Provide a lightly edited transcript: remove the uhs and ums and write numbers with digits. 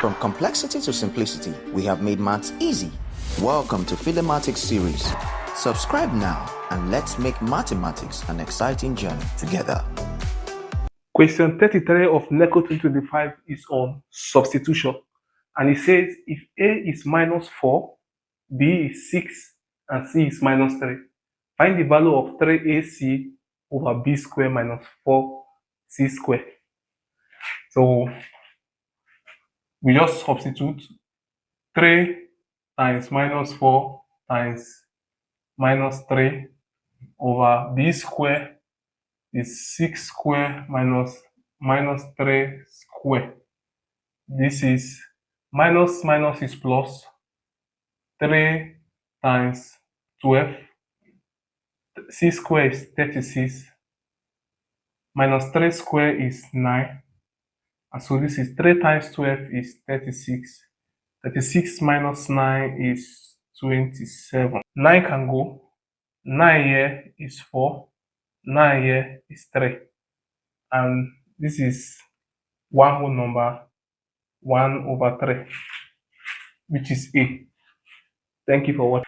From complexity to simplicity, we have made maths easy. Welcome to Philemathics series. Subscribe now and let's make mathematics an exciting journey together. Question 33 of NECO 2025 is on substitution. And it says if A is minus 4, B is 6, and C is minus 3, find the value of 3AC over B squared minus 4C squared. So we just substitute 3 times minus 4 times minus 3 over B squared is 6 squared minus 3 squared. This is minus is plus. 3 times 12. C squared is 36. Minus 3 squared is 9. And so this is 3 times 12 is 36. 36 minus 9 is 27. 9 can go. 9 here is 4. 9 here is 3. And this is one whole number, 1 over 3, which is A. Thank you for watching.